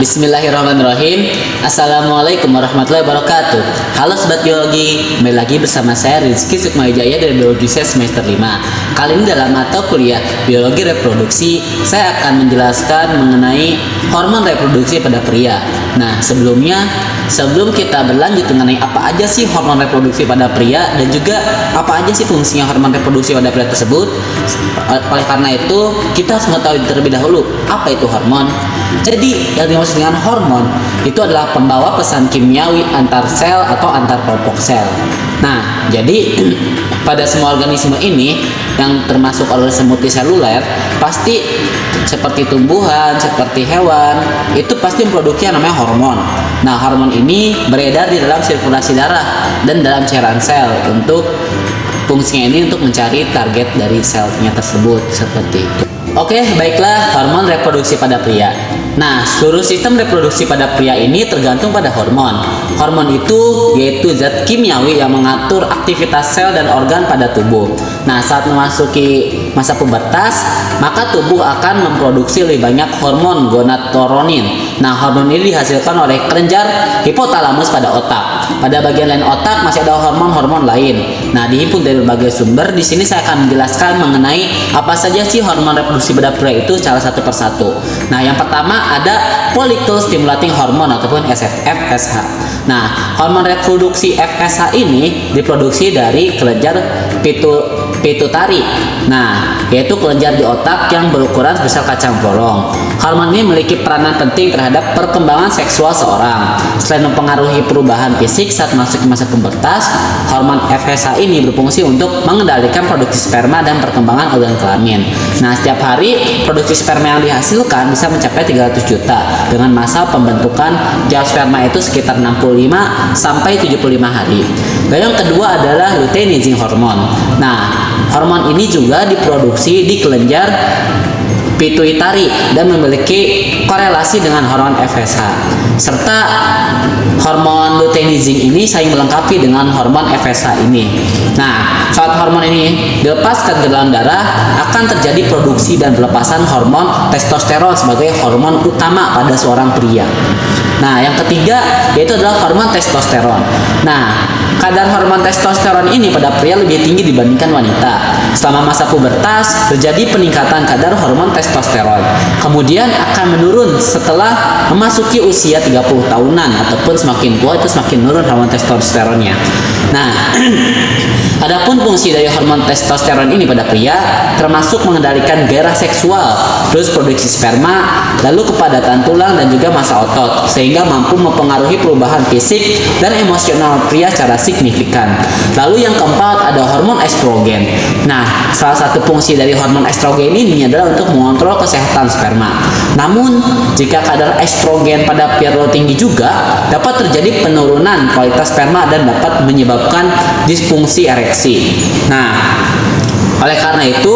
Bismillahirrahmanirrahim. Assalamualaikum warahmatullahi wabarakatuh. Halo Sobat Biologi, kembali lagi bersama saya Rizky Sukmayjaya dari Biologi semester 5. Kali ini dalam mata kuliah Biologi Reproduksi, saya akan menjelaskan mengenai hormon reproduksi pada pria. Nah, sebelum kita berlanjut mengenai apa aja sih hormon reproduksi pada pria dan juga apa aja sih fungsinya hormon reproduksi pada pria tersebut, oleh karena itu kita harus mengetahui terlebih dahulu apa itu hormon. Jadi yang dimaksud dengan hormon itu adalah pembawa pesan kimiawi antar sel atau antar kelompok sel. Nah, jadi pada semua organisme ini yang termasuk organisme multiseluler, pasti seperti tumbuhan, seperti hewan, itu pasti memproduksi yang namanya hormon. Nah, hormon ini beredar di dalam sirkulasi darah dan dalam cairan sel. Untuk fungsinya ini untuk mencari target dari selnya tersebut, seperti itu. Oke, baiklah, hormon reproduksi pada pria. Nah, seluruh sistem reproduksi pada pria ini tergantung pada hormon. Hormon itu yaitu zat kimiawi yang mengatur aktivitas sel dan organ pada tubuh. Nah, saat memasuki masa pubertas, maka tubuh akan memproduksi lebih banyak hormon gonadotropin. Nah, hormon ini dihasilkan oleh kelenjar hipotalamus pada otak. Pada bagian lain otak masih ada hormon-hormon lain. Nah, dihimpun dari berbagai sumber. Di sini saya akan menjelaskan mengenai apa saja sih hormon reproduksi pada pria itu secara satu persatu. Nah, yang pertama ada follicle stimulating hormone ataupun FSH. Nah, hormon reproduksi FSH ini diproduksi dari kelenjar pituitari. Nah, yaitu kelenjar di otak yang berukuran sebesar kacang polong. Hormon ini memiliki peranan penting terhadap perkembangan seksual seorang. Selain mempengaruhi perubahan fisik saat masuk ke masa pubertas, hormon FSH ini berfungsi untuk mengendalikan produksi sperma dan perkembangan organ kelamin. Nah, setiap hari produksi sperma yang dihasilkan bisa mencapai 300 juta dengan masa pembentukan tiap sperma itu sekitar 65 sampai 75 hari. Dan yang kedua adalah luteinizing hormone. Nah, hormon ini juga diproduksi di kelenjar pituitari dan memiliki korelasi dengan hormon FSH. Serta hormon luteinizing ini saling melengkapi dengan hormon FSH ini. Nah, saat hormon ini dilepaskan ke dalam darah, akan terjadi produksi dan pelepasan hormon testosteron sebagai hormon utama pada seorang pria. Nah, yang ketiga yaitu adalah hormon testosteron. Nah, kadar hormon testosteron ini pada pria lebih tinggi dibandingkan wanita. Selama masa pubertas terjadi peningkatan kadar hormon testosteron. Kemudian akan menurun setelah memasuki usia 30 tahunan ataupun semakin tua itu semakin menurun hormon testosteronnya. Nah, adapun fungsi dari hormon testosteron ini pada pria termasuk mengendalikan gairah seksual, terus produksi sperma, lalu kepadatan tulang dan juga massa otot, sehingga mampu mempengaruhi perubahan fisik dan emosional pria secara signifikan. Lalu yang keempat ada hormon estrogen. Nah, salah satu fungsi dari hormon estrogen ini adalah untuk mengontrol kesehatan sperma. Namun, jika kadar estrogen pada pria terlalu tinggi juga dapat terjadi penurunan kualitas sperma dan dapat menyebabkan disfungsi ereksi. Nah, oleh karena itu,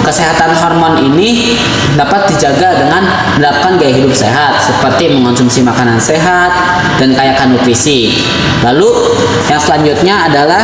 kesehatan hormon ini dapat dijaga dengan menerapkan gaya hidup sehat seperti mengonsumsi makanan sehat dan kaya akan nutrisi. Lalu, yang selanjutnya adalah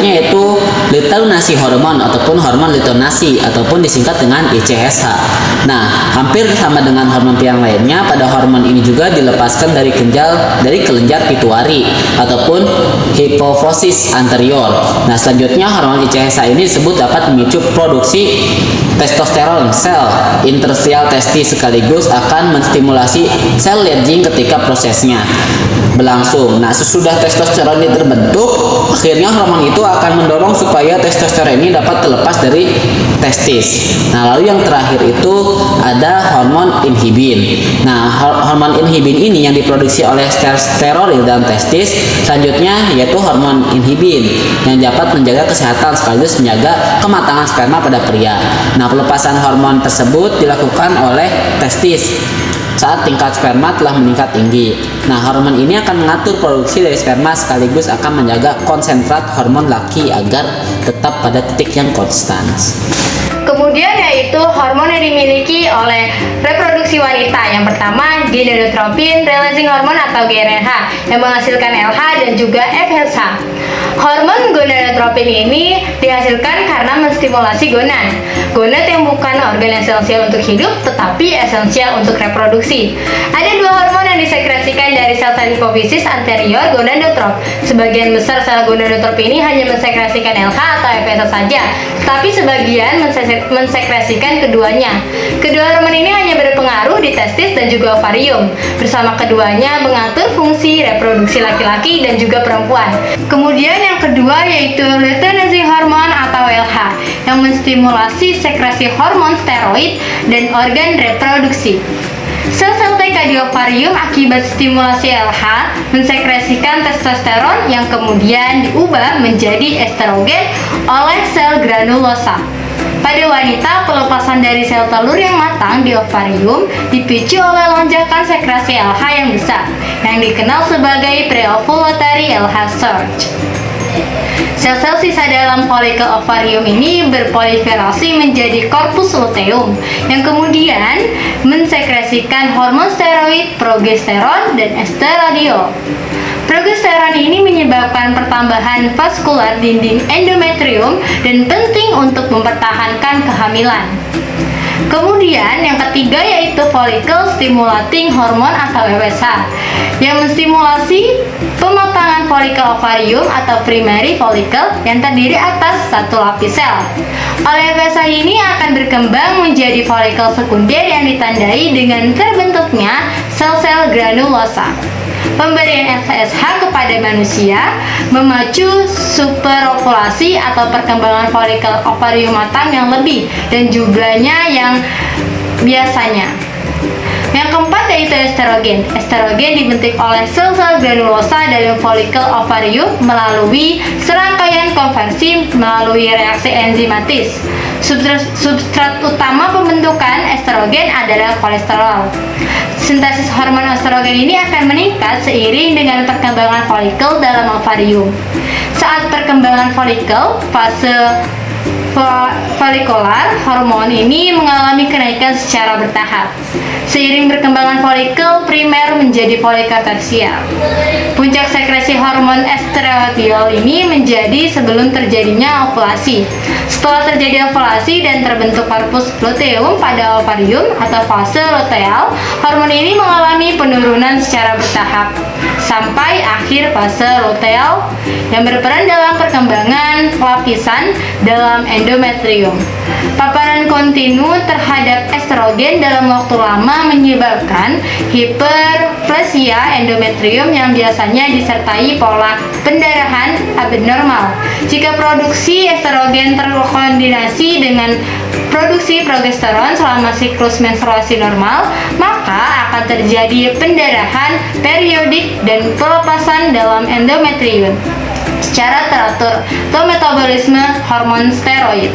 yaitu luteinasi hormon ataupun hormon luteinasi ataupun disingkat dengan ICSH. Nah, hampir sama dengan hormon yang lainnya, pada hormon ini juga dilepaskan dari kelenjar pituitari ataupun hipofisis anterior. Nah, selanjutnya hormon ICSH ini disebut dapat memicu produksi testosteron sel interstisial testis sekaligus akan menstimulasi sel Leydig ketika prosesnya berlangsung. Nah, sesudah testosteron ini terbentuk, akhirnya hormon itu akan mendorong supaya testosteron ini dapat terlepas dari testis. Nah, lalu yang terakhir itu ada hormon inhibin. Nah, hormon inhibin ini yang diproduksi oleh sterol dalam testis. Selanjutnya yaitu hormon inhibin yang dapat menjaga kesehatan sekaligus menjaga kematangan sperma pada pria. Nah, pelepasan hormon tersebut dilakukan oleh testis saat tingkat sperma telah meningkat tinggi. Nah, hormon ini akan mengatur produksi dari sperma sekaligus akan menjaga konsentrat hormon laki agar tetap pada titik yang konstan. Kemudian yaitu hormon yang dimiliki oleh reproduksi reproduksi wanita. Yang pertama, gonadotropin releasing hormone atau GnRH yang menghasilkan LH dan juga FSH. Hormon gonadotropin ini dihasilkan karena menstimulasi gonad. Gonad yang bukan organ esensial untuk hidup, tetapi esensial untuk reproduksi. Ada dua hormon yang disekresikan dari sel-sel hipofisis anterior gonadotrop. Sebagian besar sel gonadotrop ini hanya mensekresikan LH atau FSH saja, tetapi sebagian mensekresikan keduanya. Kedua hormon ini hanya berpengaruh di testis dan juga ovarium. Bersama keduanya mengatur fungsi reproduksi laki-laki dan juga perempuan. Kemudian yang kedua yaitu luteinizing hormone atau LH yang menstimulasi sekresi hormon steroid dan organ reproduksi. Sel-sel TK di ovarium akibat stimulasi LH mensekresikan testosteron yang kemudian diubah menjadi estrogen oleh sel granulosa. Pada wanita, pelepasan dari sel telur yang matang di ovarium dipicu oleh lonjakan sekresi LH yang besar, yang dikenal sebagai pre-ovulatory LH surge. Sel-sel sisa dalam folikel ovarium ini berproliferasi menjadi korpus luteum yang kemudian mensekresikan hormon steroid, progesteron, dan estradiol. Progesteron ini menyebabkan pertambahan vaskular dinding endometrium dan penting untuk mempertahankan kehamilan. Kemudian yang ketiga yaitu follicle stimulating hormone atau FSH yang menstimulasi pematangan folikel ovarium atau primary follicle yang terdiri atas satu lapis sel. Oleh FSH ini akan berkembang menjadi folikel sekunder yang ditandai dengan terbentuknya sel-sel granulosa. Pemberian FSH kepada manusia memacu superovulasi atau perkembangan folikel ovarium matang yang lebih dan jumlahnya yang biasanya. Yang keempat yaitu estrogen. Estrogen dibentuk oleh sel-sel granulosa dalam folikel ovarium melalui serangkaian konversi melalui reaksi enzimatis. Substrat utama pembentukan estrogen adalah kolesterol. Sintesis hormon estrogen ini akan meningkat seiring dengan perkembangan folikel dalam ovarium. Saat perkembangan folikel, fase folikular, hormon ini mengalami kenaikan secara bertahap. Seiring perkembangan folikel primer menjadi folikel tersier. Puncak sekresi hormon estradiol ini menjadi sebelum terjadinya ovulasi. Setelah terjadi ovulasi dan terbentuk korpus luteum pada ovarium atau fase luteal, hormon ini mengalami penurunan secara bertahap sampai akhir fase luteal yang berperan dalam perkembangan lapisan dalam endometrium. Paparan kontinu terhadap estrogen dalam waktu lama menyebabkan hiperplasia endometrium yang biasanya disertai pola pendarahan abnormal. Jika produksi estrogen terkoordinasi dengan produksi progesteron selama siklus menstruasi normal, maka akan terjadi pendarahan periodik dan pelepasan dalam endometrium secara teratur atau metabolisme hormon steroid.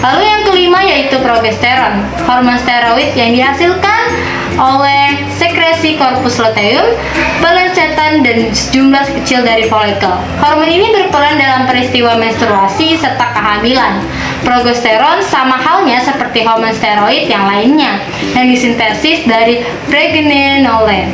Lalu yang kelima yaitu progesteron, hormon steroid yang dihasilkan oleh sekresi korpus luteum, pelencetan dan jumlah kecil dari folikel. Hormon ini berperan dalam peristiwa menstruasi serta kehamilan. Progesteron sama halnya seperti hormon steroid yang lainnya yang disintesis dari pregnenolone,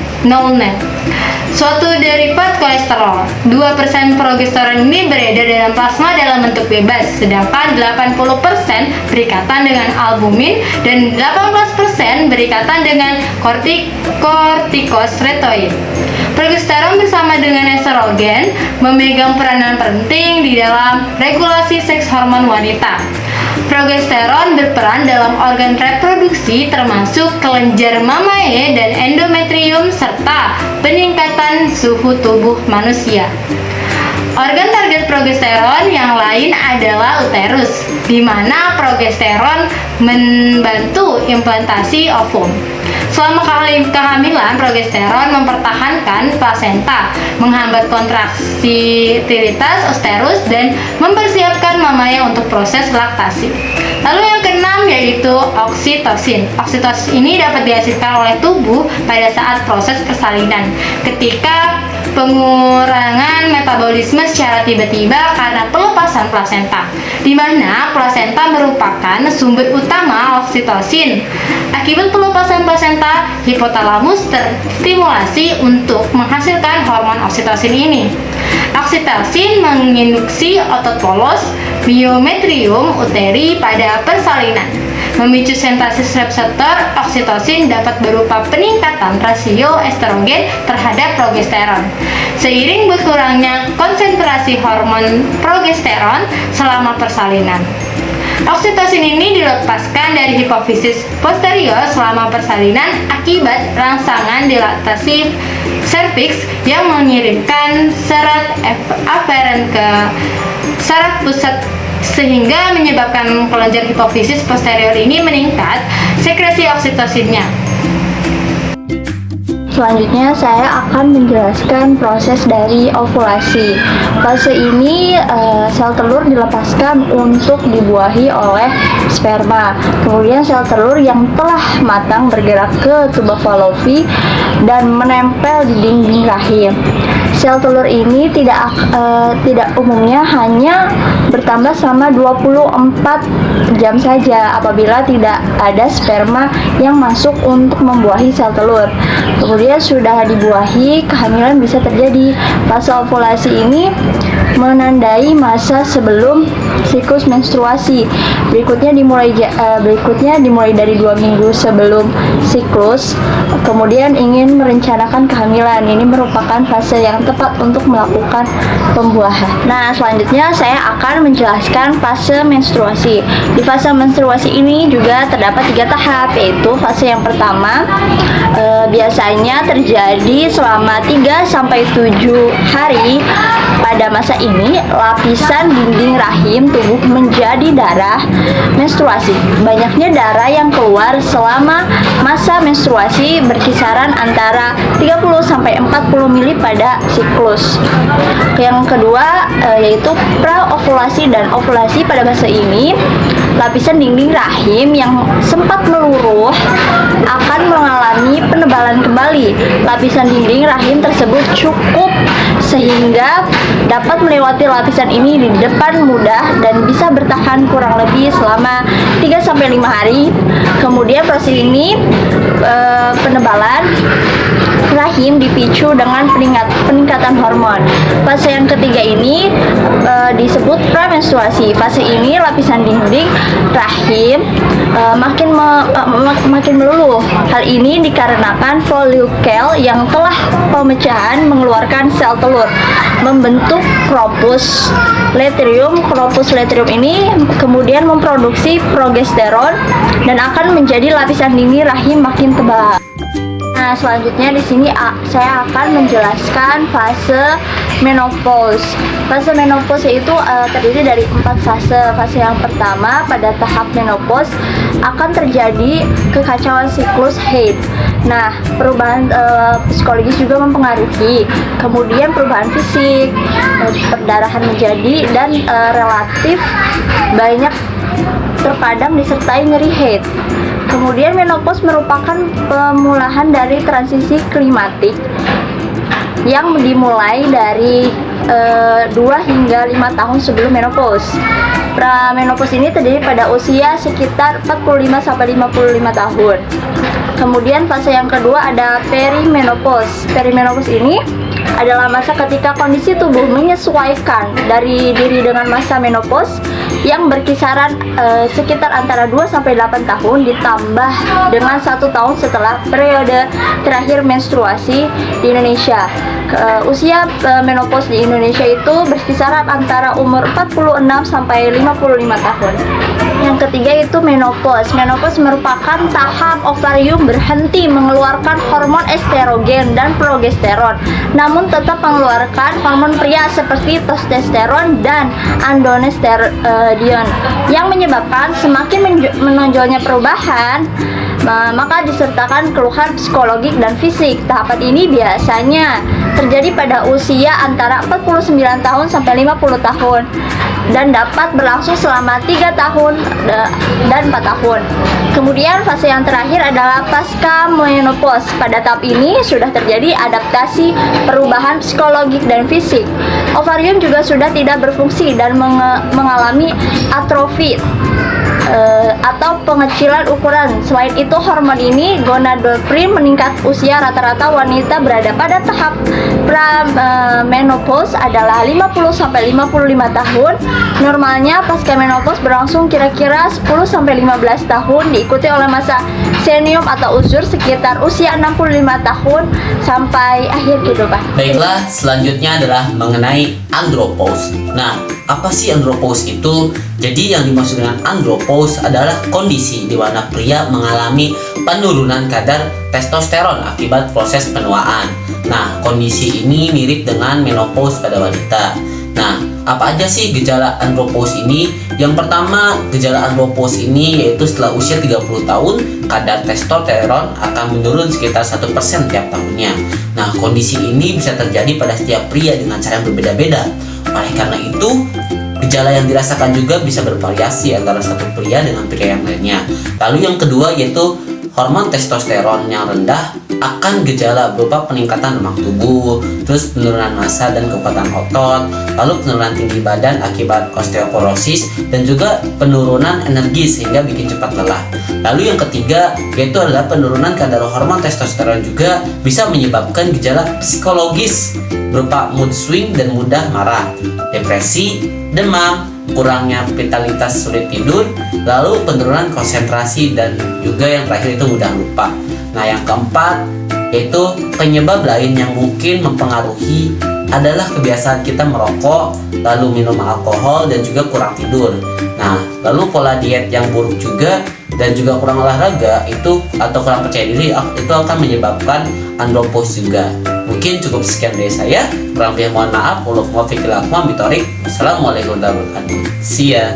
suatu derivat kolesterol. 2% progesteron ini beredar dalam plasma dalam bentuk bebas, sedangkan 80% berikatan dengan albumin dan 18% berikatan dengan kortikosteroid. Progesteron bersama dengan estrogen memegang peranan penting di dalam regulasi seks hormon wanita. Progesteron berperan dalam organ reproduksi termasuk kelenjar mamae dan endometrium serta peningkatan suhu tubuh manusia. Organ target progesteron yang lain adalah uterus, di mana progesteron membantu implantasi ovum. Selama kehamilan, progesteron mempertahankan plasenta, menghambat kontraktilitas uterus, dan mempersiapkan mamae untuk proses laktasi. Lalu yang keenam yaitu oksitosin. Oksitosin ini dapat dihasilkan oleh tubuh pada saat proses persalinan, ketika pengurangan metabolisme secara tiba-tiba karena pelepasan plasenta, di mana plasenta merupakan sumber utama oksitosin. Akibat pelepasan plasenta, hipotalamus terstimulasi untuk menghasilkan hormon oksitosin ini. Oksitosin menginduksi otot polos myometrium uteri pada persalinan. Memicu sintesis reseptor oksitosin dapat berupa peningkatan rasio estrogen terhadap progesteron. Seiring berkurangnya konsentrasi hormon progesteron selama persalinan, oksitosin ini dilepaskan dari hipofisis posterior selama persalinan akibat rangsangan dilatasi serviks yang mengirimkan serat aferen ke saraf pusat sehingga menyebabkan kelenjar hipofisis posterior ini meningkat sekresi oksitosinnya. Selanjutnya saya akan menjelaskan proses dari ovulasi. Fase ini sel telur dilepaskan untuk dibuahi oleh sperma. Kemudian sel telur yang telah matang bergerak ke tuba Fallopi dan menempel di dinding rahim. Sel telur ini tidak umumnya hanya bertambah selama 24 jam saja apabila tidak ada sperma yang masuk untuk membuahi sel telur. Kemudian sudah dibuahi, kehamilan bisa terjadi. Fase ovulasi ini menandai masa sebelum siklus menstruasi. Berikutnya dimulai dari 2 minggu sebelum siklus. Kemudian ingin merencanakan kehamilan. Ini merupakan fase yang tepat untuk melakukan pembuahan. Nah, selanjutnya saya akan menjelaskan fase menstruasi. Di fase menstruasi ini juga terdapat 3 tahap, yaitu fase yang pertama biasanya terjadi selama 3-7 hari. Pada masa ini, lapisan dinding rahim tubuh menjadi darah menstruasi. Banyaknya darah yang keluar selama masa menstruasi berkisaran antara 30-40 mili pada siklus. Yang kedua yaitu praovulasi dan ovulasi. Pada masa ini, lapisan dinding rahim yang sempat meluruh akan mengalami penebalan kembali. Lapisan dinding rahim tersebut cukup sehingga dapat melewati lapisan ini di depan mudah dan bisa bertahan kurang lebih selama 3-5 hari. Kemudian proses ini penebalan rahim dipicu dengan peningkatan hormon. Fase yang ketiga ini disebut pramenstruasi. Fase ini lapisan dinding rahim makin meluluh. Hal ini dikarenakan folikel yang telah pemecahan mengeluarkan sel telur membentuk corpus luteum. Corpus luteum ini kemudian memproduksi progesteron dan akan menjadi lapisan dinding rahim makin tebal. Nah, selanjutnya di sini saya akan menjelaskan fase menopause. Fase menopause itu terdiri dari 4 fase. Fase yang pertama, pada tahap menopause akan terjadi kekacauan siklus haid. Nah, perubahan psikologis juga mempengaruhi. Kemudian perubahan fisik, perdarahan menjadi dan relatif banyak terkadang disertai nyeri haid. Kemudian menopause merupakan pemulahan dari transisi klimatik yang dimulai dari 2 hingga 5 tahun sebelum menopause. Menopause ini terjadi pada usia sekitar 45-55 tahun. Kemudian fase yang kedua ada perimenopause. Perimenopause ini adalah masa ketika kondisi tubuh menyesuaikan dari diri dengan masa menopause yang berkisaran sekitar antara 2-8 tahun ditambah dengan 1 tahun setelah periode terakhir menstruasi di Indonesia. Usia menopause di Indonesia itu berkisaran antara umur 46-55 tahun. Yang ketiga itu menopause. Menopause merupakan tahap ovarium berhenti mengeluarkan hormon estrogen dan progesteron, namun tetap mengeluarkan hormon pria seperti testosteron dan androstenedion yang menyebabkan semakin menonjolnya perubahan, maka disertakan keluhan psikologik dan fisik. Tahapan ini biasanya terjadi pada usia antara 49 tahun sampai 50 tahun dan dapat berlangsung selama 3 tahun dan 4 tahun. Kemudian fase yang terakhir adalah pasca menopause. Pada tahap ini sudah terjadi adaptasi perubahan psikologik dan fisik. Ovarium juga sudah tidak berfungsi dan mengalami atrofi. atau pengecilan ukuran. Selain itu, hormon ini gonadotropin meningkat usia rata-rata wanita berada pada tahap menopause adalah 50-55 tahun. Normalnya pasca menopause berlangsung kira-kira 10-15 tahun, diikuti oleh masa senium atau uzur sekitar usia 65 tahun sampai akhir kehidupan. Baiklah, selanjutnya adalah mengenai andropause. Nah, apa sih andropause itu? Jadi yang dimaksud dengan andropause adalah kondisi di mana pria mengalami penurunan kadar testosteron akibat proses penuaan. Nah, kondisi ini mirip dengan menopause pada wanita. Nah, apa aja sih gejala andropause ini? Yang pertama, gejala andropause ini yaitu setelah usia 30 tahun, kadar testosteron akan menurun sekitar 1% tiap tahunnya. Nah, kondisi ini bisa terjadi pada setiap pria dengan cara yang berbeda-beda. Oleh karena itu, gejala yang dirasakan juga bisa bervariasi antara satu pria dengan pria yang lainnya. Lalu yang kedua yaitu hormon testosteron yang rendah akan gejala berupa peningkatan lemak tubuh, terus penurunan massa dan kekuatan otot, lalu penurunan tinggi badan akibat osteoporosis, dan juga penurunan energi sehingga bikin cepat lelah. Lalu yang ketiga yaitu adalah penurunan kadar hormon testosteron juga bisa menyebabkan gejala psikologis berupa mood swing dan mudah marah, depresi, demam, kurangnya vitalitas, sulit tidur, lalu penurunan konsentrasi, dan juga yang terakhir itu mudah lupa. Nah, yang keempat yaitu penyebab lain yang mungkin mempengaruhi adalah kebiasaan kita merokok, lalu minum alkohol, dan juga kurang tidur. Nah, lalu pola diet yang buruk juga dan juga kurang olahraga itu atau kurang percaya diri itu akan menyebabkan andropause juga. Mungkin cukup sekian dari saya. Kurang lebih mohon maaf. Wassalamualaikum warahmatullahi wabarakatuh. See ya.